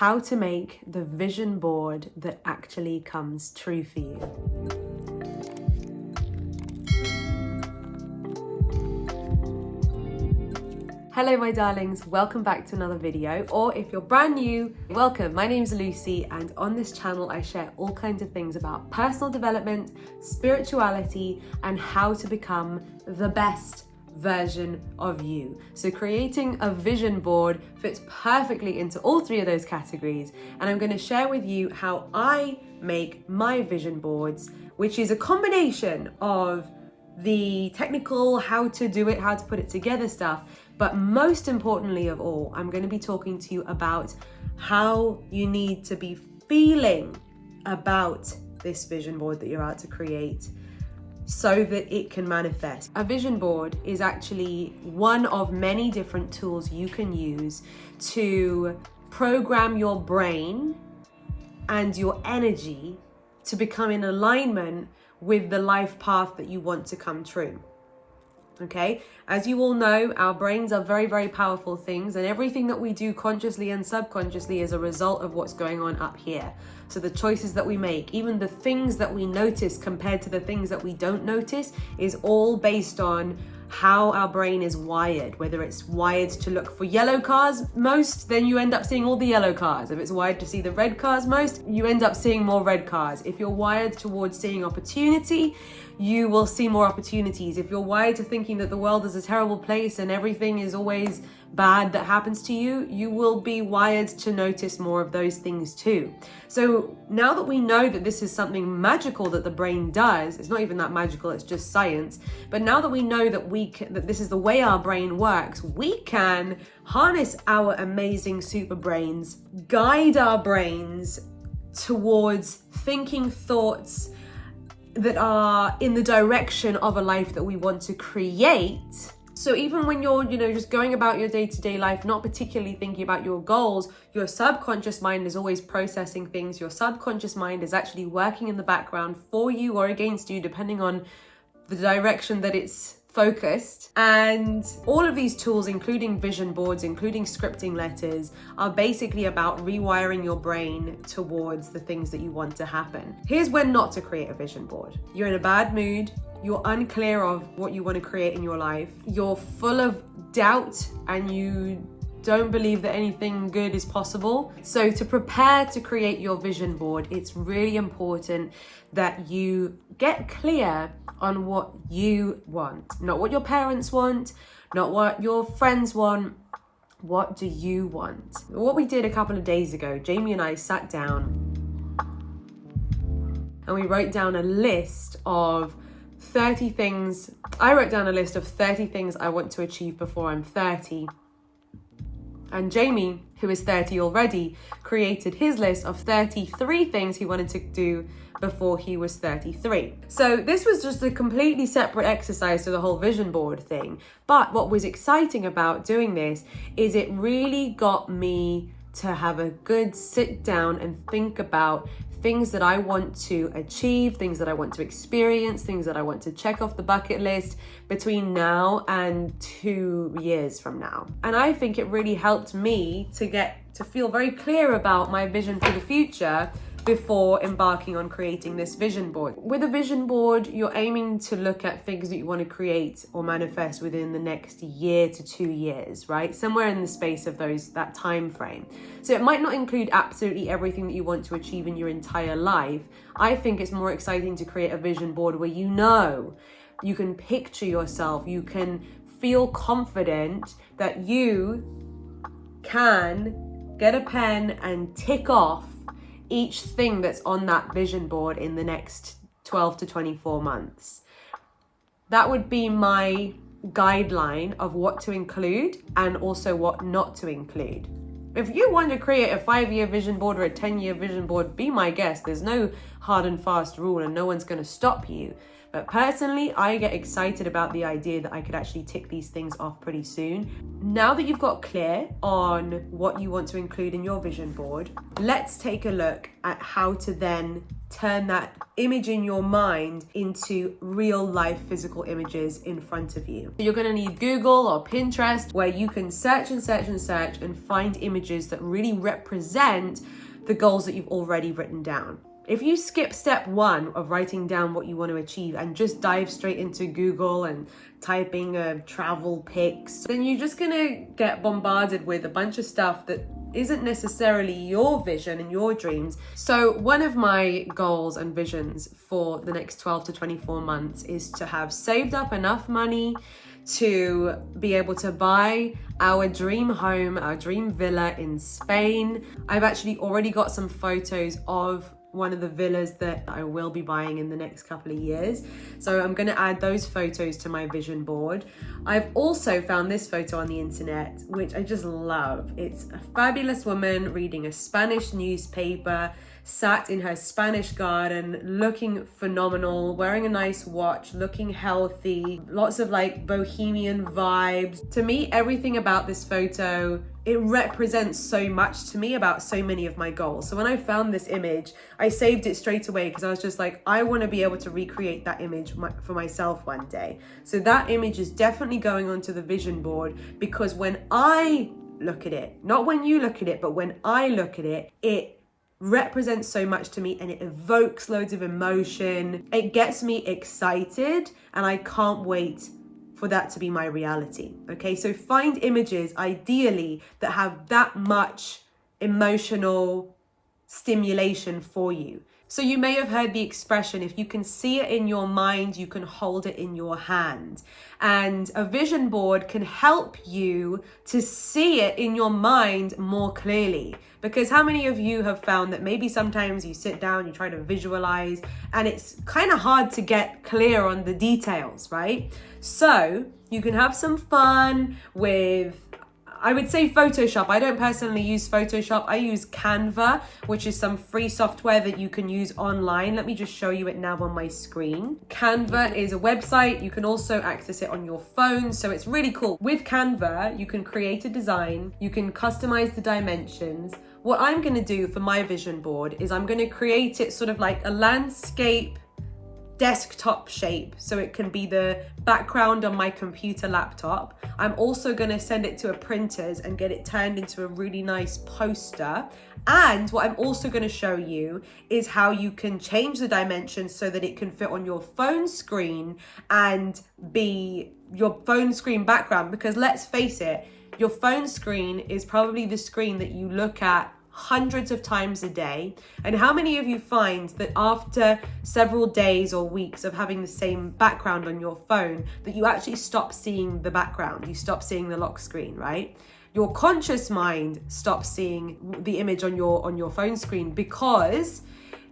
how to make the vision board that actually comes true for you. Hello my darlings, welcome back to another video, or if you're brand new, welcome. My name's Lucie, and on this channel I share all kinds of things about personal development, spirituality, and how to become the best version of you. So creating a vision board fits perfectly into all three of those categories, and I'm going to share with you how I make my vision boards, which is a combination of the technical how to do it, how to put it together stuff, but most importantly of all, I'm going to be talking to you about how you need to be feeling about this vision board that you're out to create so that it can manifest. A vision board is actually one of many different tools you can use to program your brain and your energy to become in alignment with the life path that you want to come true. Okay, as you all know, our brains are very, very powerful things, and everything that we do consciously and subconsciously is a result of what's going on up here. So the choices that we make, even the things that we notice compared to the things that we don't notice, is all based on how our brain is wired. Whether it's wired to look for yellow cars most, then you end up seeing all the yellow cars. If it's wired to see the red cars most, you end up seeing more red cars. If you're wired towards seeing opportunity, you will see more opportunities. If you're wired to thinking that the world is a terrible place and everything is always bad that happens to you, you will be wired to notice more of those things too. So now that we know that this is something magical that the brain does, it's not even that magical, it's just science, but now that we know that that this is the way our brain works, we can harness our amazing super brains, guide our brains towards thinking thoughts that are in the direction of a life that we want to create. So even when you're, just going about your day-to-day life, not particularly thinking about your goals, your subconscious mind is always processing things. Your subconscious mind is actually working in the background for you or against you, depending on the direction that it's focused. And all of these tools, including vision boards, including scripting letters, are basically about rewiring your brain towards the things that you want to happen. Here's when not to create a vision board. You're in a bad mood, you're unclear of what you want to create in your life, you're full of doubt, and you don't believe that anything good is possible. So to prepare to create your vision board, it's really important that you get clear on what you want, not what your parents want, not what your friends want. What do you want? What we did a couple of days ago, Jamie and I sat down and we wrote down a list of 30 things. I wrote down a list of 30 things I want to achieve before I'm 30. And Jamie, who is 30 already, created his list of 33 things he wanted to do before he was 33. So this was just a completely separate exercise to the whole vision board thing. But what was exciting about doing this is it really got me to have a good sit down and think about things that I want to achieve, things that I want to experience, things that I want to check off the bucket list between now and 2 years from now. And I think it really helped me to feel very clear about my vision for the future before embarking on creating this vision board. With a vision board, you're aiming to look at things that you want to create or manifest within the next year to 2 years, right? Somewhere in the space of that time frame. So it might not include absolutely everything that you want to achieve in your entire life. I think it's more exciting to create a vision board where you can picture yourself, you can feel confident that you can get a pen and tick off each thing that's on that vision board in the next 12 to 24 months. That would be my guideline of what to include and also what not to include. If you want to create a 5-year vision board or a 10-year vision board, be my guest. There's no hard and fast rule and no one's going to stop you. But personally, I get excited about the idea that I could actually tick these things off pretty soon. Now that you've got clear on what you want to include in your vision board, let's take a look at how to then turn that image in your mind into real life physical images in front of you. You're going to need Google or Pinterest, where you can search and search and search and find images that really represent the goals that you've already written down. If you skip step one of writing down what you want to achieve and just dive straight into Google and typing travel pics, then you're just gonna get bombarded with a bunch of stuff that isn't necessarily your vision and your dreams. So one of my goals and visions for the next 12 to 24 months is to have saved up enough money to be able to buy our dream home, our dream villa in Spain. I've actually already got some photos of one of the villas that I will be buying in the next couple of years. So I'm gonna add those photos to my vision board. I've also found this photo on the internet, which I just love. It's a fabulous woman reading a Spanish newspaper, sat in her Spanish garden, looking phenomenal, wearing a nice watch, looking healthy, lots of like bohemian vibes. To me, everything about this photo, it represents so much to me about so many of my goals. So when I found this image, I saved it straight away because I was just like, I want to be able to recreate that image for myself one day. So that image is definitely going onto the vision board, because when I look at it, not when you look at it, but when I look at it, it represents so much to me and it evokes loads of emotion. It gets me excited and I can't wait for that to be my reality. Okay, so find images ideally that have that much emotional stimulation for you. So you may have heard the expression, if you can see it in your mind, you can hold it in your hand. And a vision board can help you to see it in your mind more clearly. Because how many of you have found that maybe sometimes you sit down, you try to visualize, and it's kind of hard to get clear on the details, right? So you can have some fun with, I would say, Photoshop. I don't personally use Photoshop. I use Canva, which is some free software that you can use online. Let me just show you it now on my screen. Canva is a website. You can also access it on your phone. So it's really cool. With Canva, you can create a design. You can customize the dimensions. What I'm going to do for my vision board is I'm going to create it sort of like a landscape desktop shape, so it can be the background on my computer laptop. I'm also going to send it to a printers and get it turned into a really nice poster. And what I'm also going to show you is how you can change the dimensions so that it can fit on your phone screen and be your phone screen background. Because let's face it, your phone screen is probably the screen that you look at hundreds of times a day. And how many of you find that after several days or weeks of having the same background on your phone, that you actually stop seeing the background, you stop seeing the lock screen, right? Your conscious mind stops seeing the image on your phone screen, because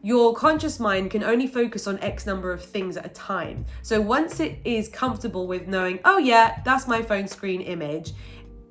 your conscious mind can only focus on X number of things at a time. So once it is comfortable with knowing, oh yeah, that's my phone screen image,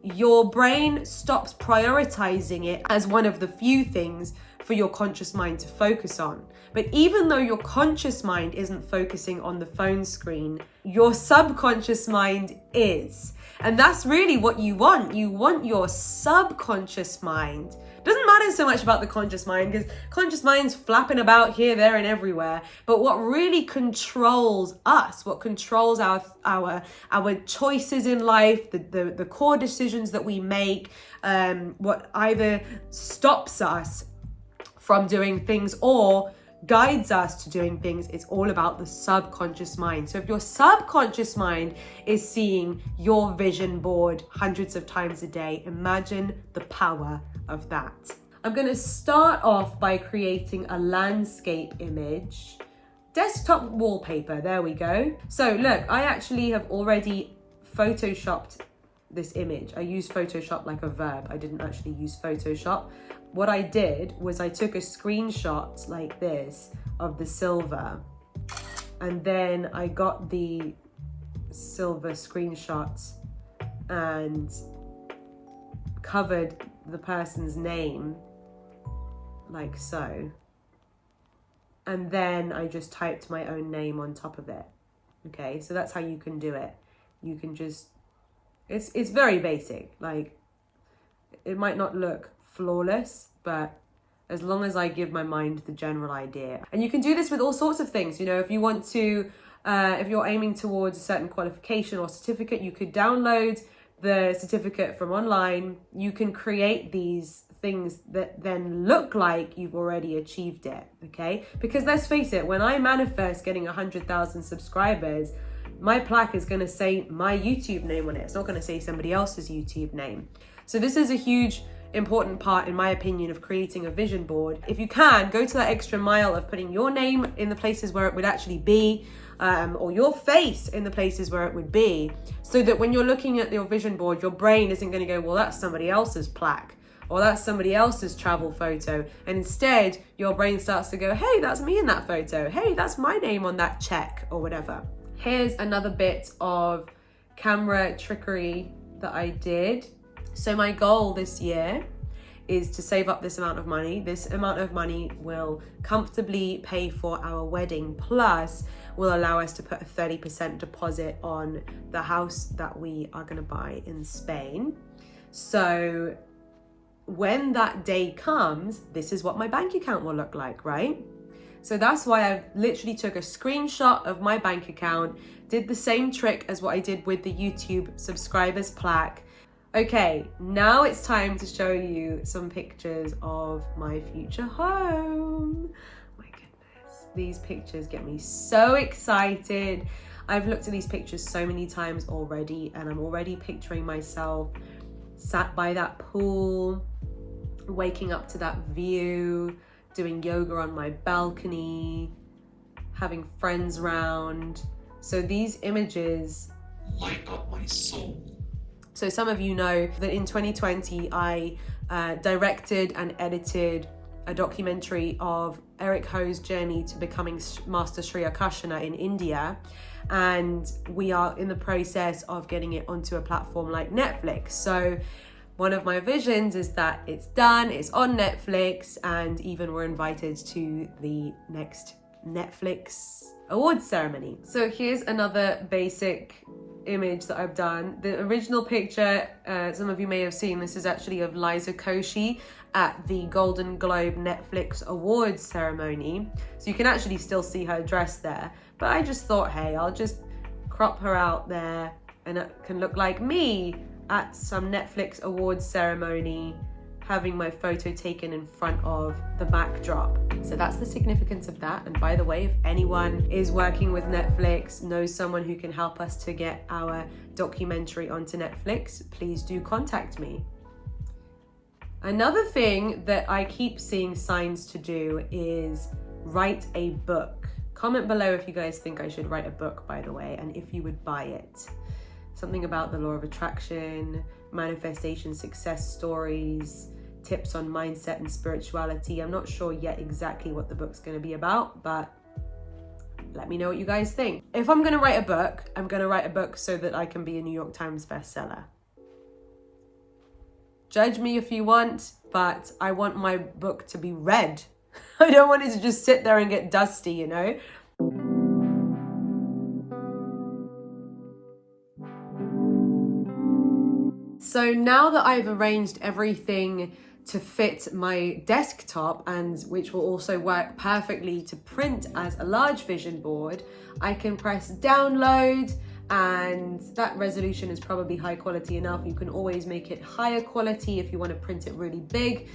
your brain stops prioritizing it as one of the few things for your conscious mind to focus on. But even though your conscious mind isn't focusing on the phone screen, your subconscious mind is. And that's really what you want. You want your subconscious mind. Doesn't matter so much about the conscious mind, because conscious mind's flapping about here, there, and everywhere. But what really controls us, what controls our choices in life, the core decisions that we make, what either stops us from doing things or guides us to doing things, it's all about the subconscious mind. So if your subconscious mind is seeing your vision board hundreds of times a day, imagine the power of that. I'm going to start off by creating a landscape image. Desktop wallpaper, there we go. So look, I actually have already photoshopped this image. I used Photoshop like a verb. I didn't actually use Photoshop. What I did was I took a screenshot like this of the silver, and then I got the silver screenshot and covered the person's name like so. And then I just typed my own name on top of it. Okay, so that's how you can do it. You can just, it's very basic. Like, it might not look flawless, but as long as I give my mind the general idea. And you can do this with all sorts of things. You know, if you want to, if you're aiming towards a certain qualification or certificate, you could download the certificate from online. You can create these things that then look like you've already achieved it, okay? Because let's face it, when I manifest getting 100,000 subscribers, my plaque is going to say my YouTube name on it. It's not going to say somebody else's YouTube name. So this is a huge, important part, in my opinion, of creating a vision board. If you can, go to that extra mile of putting your name in the places where it would actually be, or your face in the places where it would be, so that when you're looking at your vision board, your brain isn't going to go, well, that's somebody else's plaque, or that's somebody else's travel photo. And instead, your brain starts to go, hey, that's me in that photo. Hey, that's my name on that check, or whatever. Here's another bit of camera trickery that I did. So my goal this year is to save up this amount of money. This amount of money will comfortably pay for our wedding, plus will allow us to put a 30% deposit on the house that we are going to buy in Spain. So when that day comes, this is what my bank account will look like, right? So that's why I literally took a screenshot of my bank account, did the same trick as what I did with the YouTube subscribers plaque. Okay, now it's time to show you some pictures of my future home. My goodness, these pictures get me so excited. I've looked at these pictures so many times already, and I'm already picturing myself sat by that pool, waking up to that view, doing yoga on my balcony, having friends round. So these images light up my soul. So some of you know that in 2020, I directed and edited a documentary of Eric Ho's journey to becoming Master Sri Akashana in India. And we are in the process of getting it onto a platform like Netflix. So one of my visions is that it's done, it's on Netflix, and even we're invited to the next Netflix awards ceremony. So here's another basic image that I've done. The original picture, some of you may have seen, this is actually of Liza Koshy at the Golden Globe Netflix awards ceremony. So you can actually still see her dress there. But I just thought, hey, I'll just crop her out there and it can look like me at some Netflix awards ceremony, having my photo taken in front of the backdrop. So that's the significance of that. And by the way, if anyone is working with Netflix, knows someone who can help us to get our documentary onto Netflix, please do contact me. Another thing that I keep seeing signs to do is write a book. Comment below if you guys think I should write a book, by the way, and if you would buy it. Something about the law of attraction, manifestation success stories, tips on mindset and spirituality. I'm not sure yet exactly what the book's going to be about, but let me know what you guys think. If I'm going to write a book, I'm going to write a book so that I can be a New York Times bestseller. Judge me if you want, but I want my book to be read. I don't want it to just sit there and get dusty, you know? So now that I've arranged everything to fit my desktop, and which will also work perfectly to print as a large vision board, I can press download, and that resolution is probably high quality enough. You can always make it higher quality if you want to print it really big.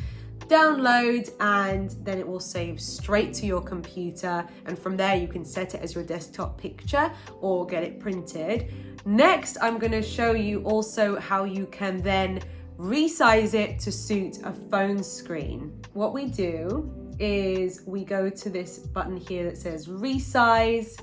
Download, and then it will save straight to your computer, and from there you can set it as your desktop picture or get it printed. Next, I'm going to show you also how you can then resize it to suit a phone screen. What we do is we go to this button here that says resize,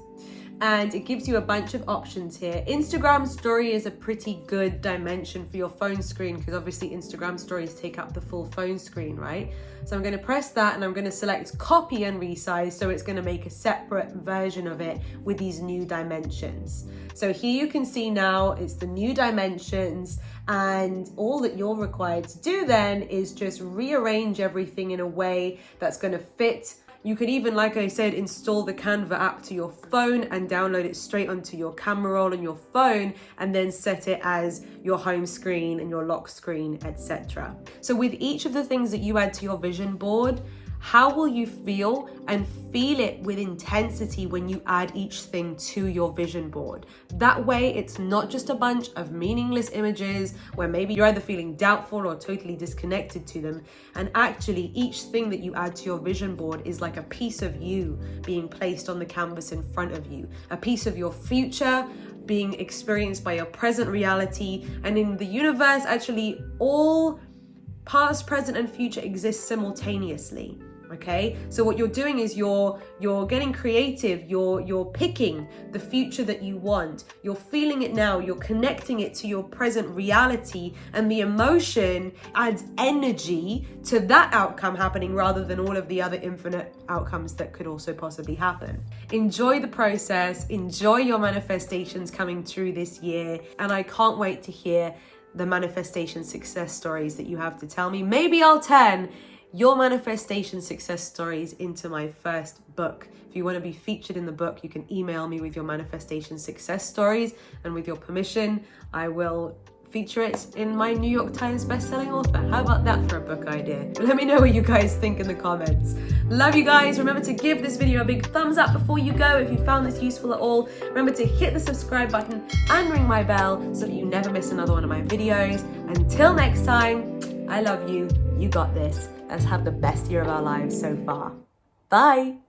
and it gives you a bunch of options here. Instagram story is a pretty good dimension for your phone screen because obviously Instagram stories take up the full phone screen, right? So I'm going to press that and I'm going to select copy and resize, so it's going to make a separate version of it with these new dimensions. So here you can see now it's the new dimensions, and all that you're required to do then is just rearrange everything in a way that's going to fit You could even, like I said, install the Canva app to your phone and download it straight onto your camera roll on your phone, and then set it as your home screen and your lock screen, etc. So with each of the things that you add to your vision board, how will you feel and feel it with intensity when you add each thing to your vision board? That way, it's not just a bunch of meaningless images where maybe you're either feeling doubtful or totally disconnected to them. And actually, each thing that you add to your vision board is like a piece of you being placed on the canvas in front of you, a piece of your future being experienced by your present reality. And in the universe, actually, all past, present, and future exist simultaneously. Okay, so what you're doing is you're getting creative, you're picking the future that you want, you're feeling it now, you're connecting it to your present reality, and the emotion adds energy to that outcome happening rather than all of the other infinite outcomes that could also possibly happen. Enjoy the process, enjoy your manifestations coming through this year, and I can't wait to hear the manifestation success stories that you have to tell me. Maybe I'll turn your manifestation success stories into my first book. If you want to be featured in the book, you can email me with your manifestation success stories, and with your permission, I will feature it in my New York Times bestselling author. How about that for a book idea? Let me know what you guys think in the comments. Love you guys. Remember to give this video a big thumbs up before you go if you found this useful at all. Remember to hit the subscribe button and ring my bell so that you never miss another one of my videos. Until next time, I love you. You got this. Let's have the best year of our lives so far. Bye.